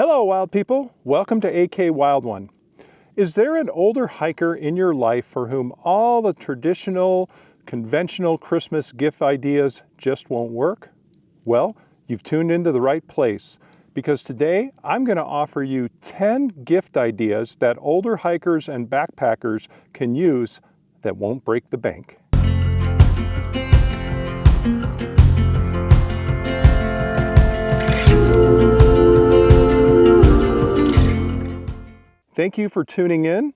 Hello, wild people. Welcome to AK Wild One. Is there an older hiker in your life for whom all the traditional, conventional Christmas gift ideas just won't work? Well, you've tuned into the right place, because today I'm going to offer you 10 gift ideas that older hikers and backpackers can use that won't break the bank. Thank you for tuning in.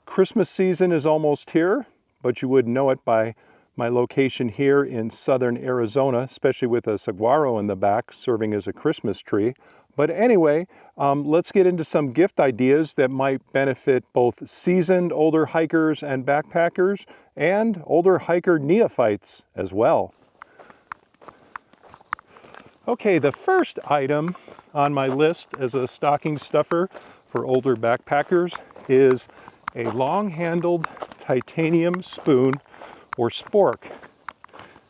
Christmas season is almost here, but you wouldn't know it by my location here in southern Arizona, especially with a saguaro in the back serving as a Christmas tree. But anyway, let's get into some gift ideas that might benefit both seasoned older hikers and backpackers and older hiker neophytes as well. Okay, the first item on my list as a stocking stuffer for older backpackers is a long-handled titanium spoon or spork.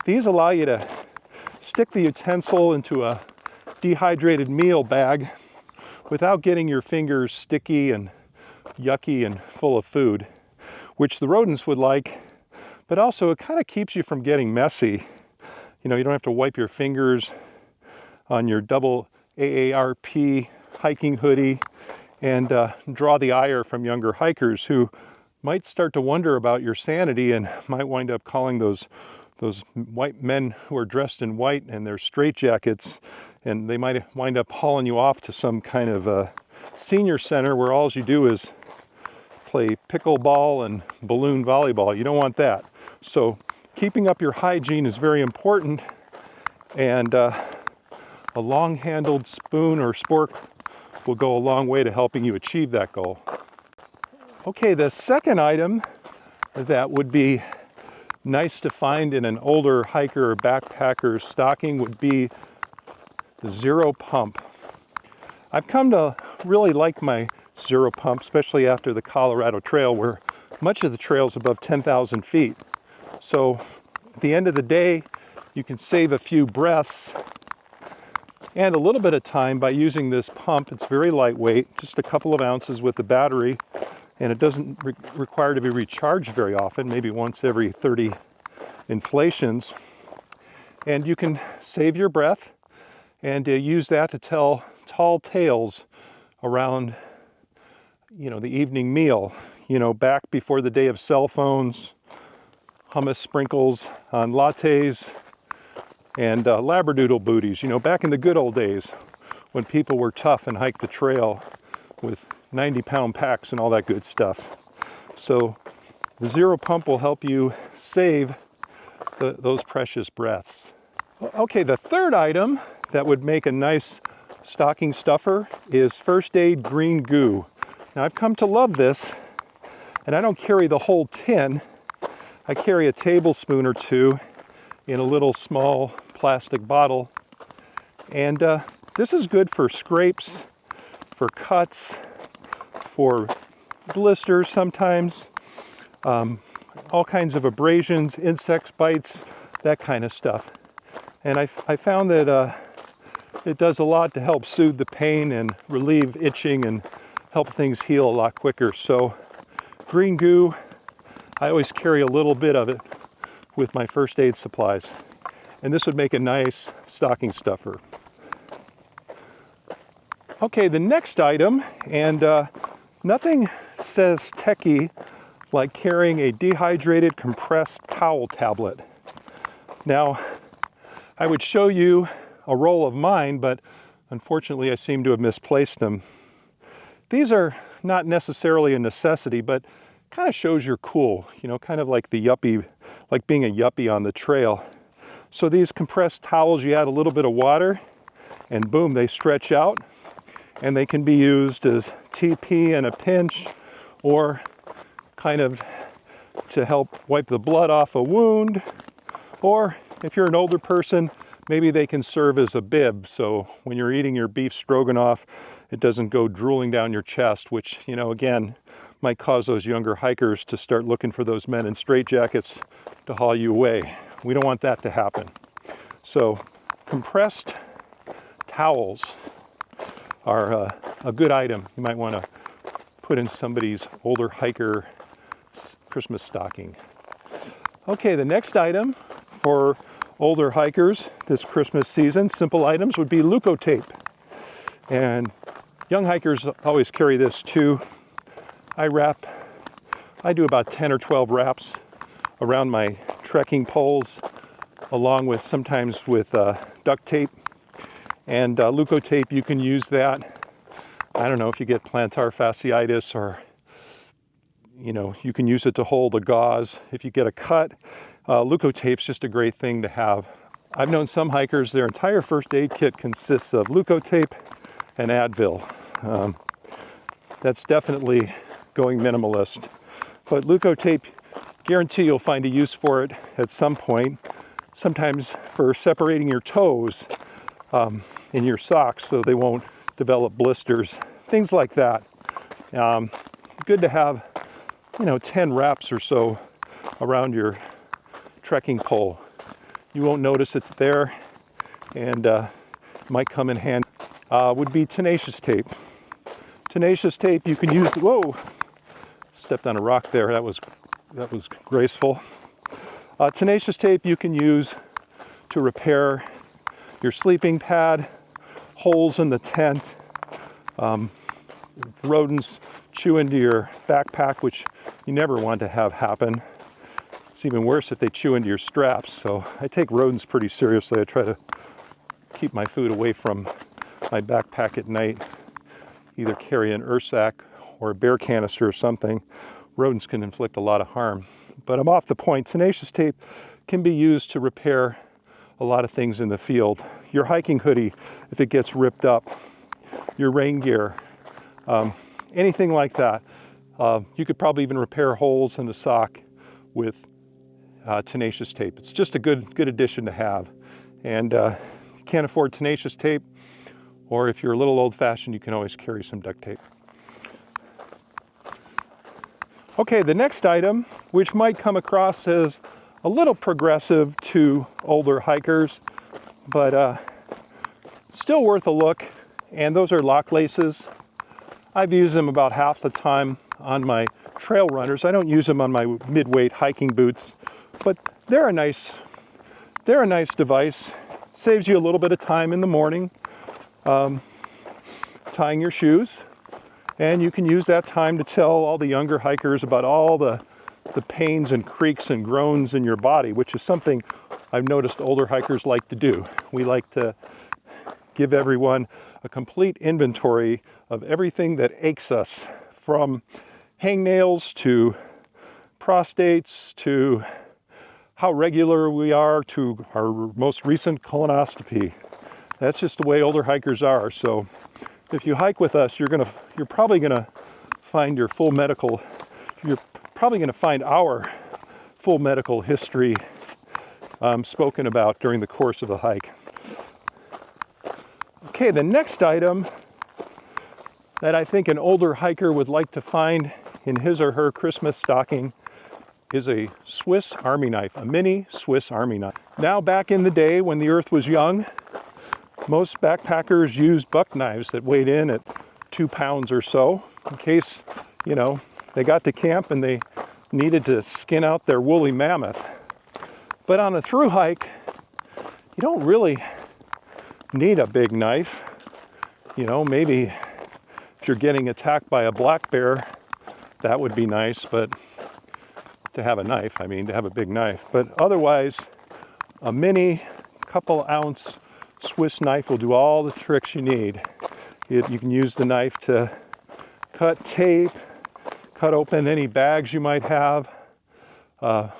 These allow you to stick the utensil into a dehydrated meal bag without getting your fingers sticky and yucky and full of food, which the rodents would like, but also it kind of keeps you from getting messy. You know, you don't have to wipe your fingers on your double AARP hiking hoodie and draw the ire from younger hikers who might start to wonder about your sanity and might wind up calling those white men who are dressed in white and their straitjackets, and they might wind up hauling you off to some kind of senior center where all you do is play pickleball and balloon volleyball. You don't want that. So keeping up your hygiene is very important, and a long-handled spoon or spork will go a long way to helping you achieve that goal. Okay, the second item that would be nice to find in an older hiker or backpacker stocking would be the Zero Pump. I've come to really like my Zero Pump, especially after the Colorado Trail, where much of the trail is above 10,000 feet. So at the end of the day, you can save a few breaths and a little bit of time by using this pump. It's very lightweight, just a couple of ounces with the battery, and it doesn't require to be recharged very often, maybe once every 30 inflations. And you can save your breath and use that to tell tall tales around, the evening meal, back before the day of cell phones, hummus sprinkles on lattes, and labradoodle booties, back in the good old days when people were tough and hiked the trail with 90-pound packs and all that good stuff. So the Zero Pump will help you save those precious breaths. Okay, the third item that would make a nice stocking stuffer is First Aid green goo. Now I've come to love this, and I don't carry the whole tin. I carry a tablespoon or two in a little small plastic bottle, and this is good for scrapes, for cuts, for blisters sometimes, all kinds of abrasions, insect bites, that kind of stuff. And I found that it does a lot to help soothe the pain and relieve itching and help things heal a lot quicker. So green goo, I always carry a little bit of it with my first aid supplies. And this would make a nice stocking stuffer. Okay, the next item, and nothing says techie like carrying a dehydrated compressed towel tablet. Now, I would show you a roll of mine, but unfortunately I seem to have misplaced them. These are not necessarily a necessity, but kind of shows you're cool, kind of like the yuppie, like being a yuppie on the trail. So these compressed towels, you add a little bit of water and boom, they stretch out, and they can be used as TP in a pinch, or kind of to help wipe the blood off a wound, or if you're an older person, maybe they can serve as a bib, so when you're eating your beef stroganoff, it doesn't go drooling down your chest, which, again, might cause those younger hikers to start looking for those men in straitjackets to haul you away. We don't want that to happen. So compressed towels are a good item. You might want to put in somebody's older hiker Christmas stocking. Okay, the next item for older hikers this Christmas season, simple items, would be leukotape. And young hikers always carry this too. I do about 10 or 12 wraps around my trekking poles, along with sometimes with duct tape. And leukotape, you can use that. I don't know if you get plantar fasciitis, or you can use it to hold a gauze. If you get a cut, leukotape's just a great thing to have. I've known some hikers, their entire first aid kit consists of leukotape and Advil. That's definitely going minimalist. But leukotape, guarantee you'll find a use for it at some point. Sometimes for separating your toes in your socks so they won't develop blisters, things like that. Good to have 10 wraps or so around your trekking pole. You won't notice it's there, and might come in handy. Would be tenacious tape. Tenacious tape you can use. Whoa! Stepped on a rock there. That was graceful. Tenacious tape you can use to repair your sleeping pad, holes in the tent, rodents chew into your backpack, which you never want to have happen. It's even worse if they chew into your straps. So I take rodents pretty seriously. I try to keep my food away from my backpack at night. Either carry an Ursack or a bear canister or something. Rodents can inflict a lot of harm. But I'm off the point. Tenacious tape can be used to repair a lot of things in the field. Your hiking hoodie, if it gets ripped up, your rain gear, anything like that. You could probably even repair holes in the sock with tenacious tape. It's just a good addition to have. And if you can't afford tenacious tape, or if you're a little old-fashioned, you can always carry some duct tape. Okay, the next item, which might come across as a little progressive to older hikers, but still worth a look, and those are lock laces. I've used them about half the time on my trail runners. I don't use them on my mid-weight hiking boots, but they're a nice device. Saves you a little bit of time in the morning tying your shoes, and you can use that time to tell all the younger hikers about all the pains and creaks and groans in your body, which is something I've noticed older hikers like to do. We like to give everyone a complete inventory of everything that aches us, from hangnails to prostates to how regular we are to our most recent colonoscopy. That's just the way older hikers are. So if you hike with us, you're probably gonna find our full medical history spoken about during the course of the hike. Okay, the next item that I think an older hiker would like to find in his or her Christmas stocking is a Swiss Army knife, a mini Swiss Army knife. Now, back in the day when the earth was young, most backpackers used buck knives that weighed in at 2 pounds or so, in case, they got to camp and they needed to skin out their woolly mammoth. But on a thru hike, you don't really need a big knife. Maybe if you're getting attacked by a black bear, that would be nice, but to have a big knife. But otherwise, a mini couple ounce Swiss knife will do all the tricks you need. You can use the knife to cut tape, cut open any bags you might have,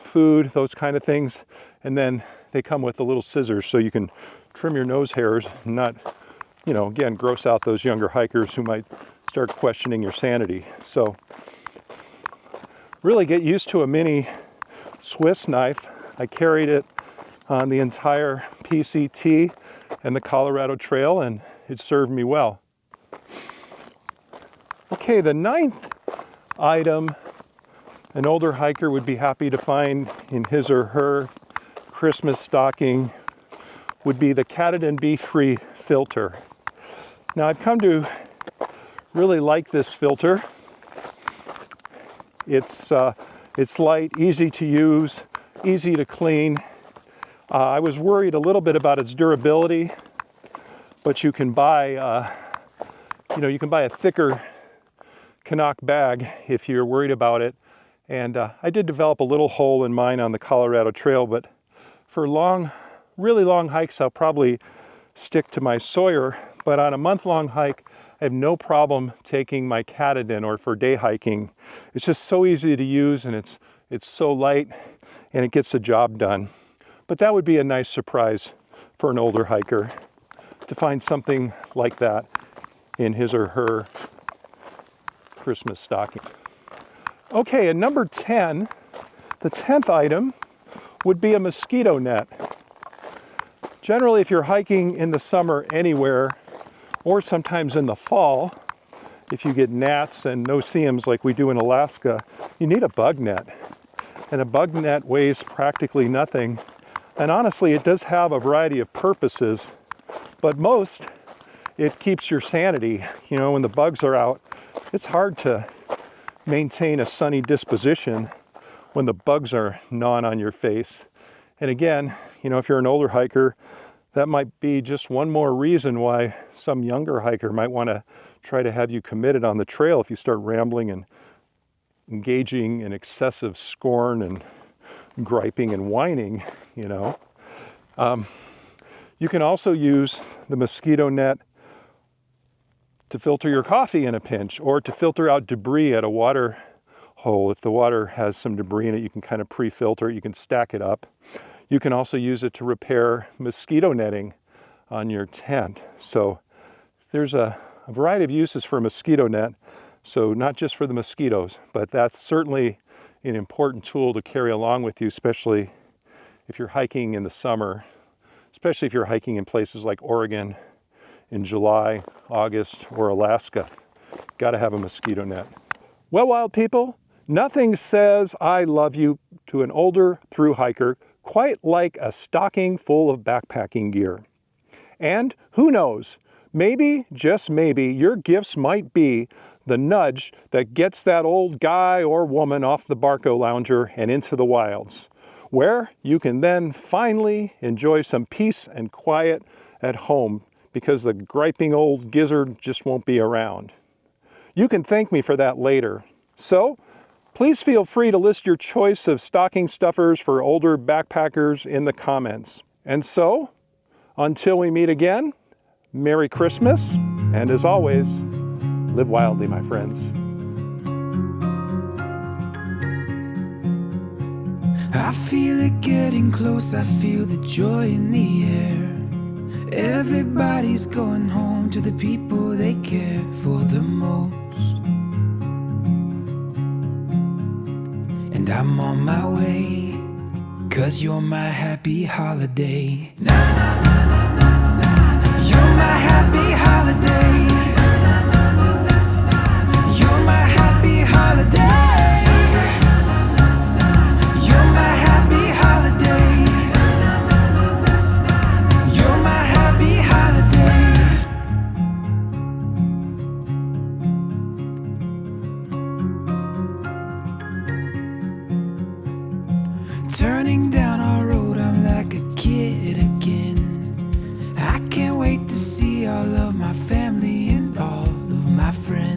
food, those kind of things. And then they come with the little scissors so you can trim your nose hairs and not, again, gross out those younger hikers who might start questioning your sanity. So really get used to a mini Swiss knife. I carried it on the entire PCT and the Colorado Trail, and it served me well. Okay, the 9th item an older hiker would be happy to find in his or her Christmas stocking would be the Katadyn B3 filter. Now I've come to really like this filter. It's light, easy to use, easy to clean. I was worried a little bit about its durability, but you can buy, you can buy a thicker Canuck bag if you're worried about it. And I did develop a little hole in mine on the Colorado Trail, but for really long hikes, I'll probably stick to my Sawyer. But on a month-long hike, I have no problem taking my Katadyn, or for day hiking. It's just so easy to use, and it's so light, and it gets the job done. But that would be a nice surprise for an older hiker to find something like that in his or her Christmas stocking. Okay, and number 10, the 10th item would be a mosquito net. Generally, if you're hiking in the summer anywhere, or sometimes in the fall, if you get gnats and no-see-ums like we do in Alaska, you need a bug net. And a bug net weighs practically nothing. And honestly, it does have a variety of purposes, but most, it keeps your sanity. You know, when the bugs are out, it's hard to maintain a sunny disposition when the bugs are gnawing on your face. And again, you know, if you're an older hiker, that might be just one more reason why some younger hiker might want to try to have you committed on the trail if you start rambling and engaging in excessive scorn and griping and whining, you know. You can also use the mosquito net to filter your coffee in a pinch, or to filter out debris at a water hole. If the water has some debris in it, you can kind of pre-filter it, you can stack it up. You can also use it to repair mosquito netting on your tent. So there's a variety of uses for a mosquito net. So not just for the mosquitoes, but that's certainly an important tool to carry along with you, especially if you're hiking in the summer, especially if you're hiking in places like Oregon in July, August, or Alaska. Got to have a mosquito net. Well, wild people, nothing says I love you to an older thru hiker quite like a stocking full of backpacking gear. And who knows, maybe, just maybe, your gifts might be the nudge that gets that old guy or woman off the Barco Lounger and into the wilds, where you can then finally enjoy some peace and quiet at home because the griping old gizzard just won't be around. You can thank me for that later. So, please feel free to list your choice of stocking stuffers for older backpackers in the comments. And so, until we meet again, Merry Christmas, and as always, live wildly, my friends. I feel it getting close, I feel the joy in the air. Everybody's going home to the people they care for the most. And I'm on my way, 'cause you're my happy holiday. Na na na na na na. You're my happy holiday. Na na na na na na. You're my happy holiday. Na na na na na. You're my happy holiday. Na na na na na. You're my happy holiday. Turning down our road, I'm like a kid again. I can't wait to see all of my family and all of my friends.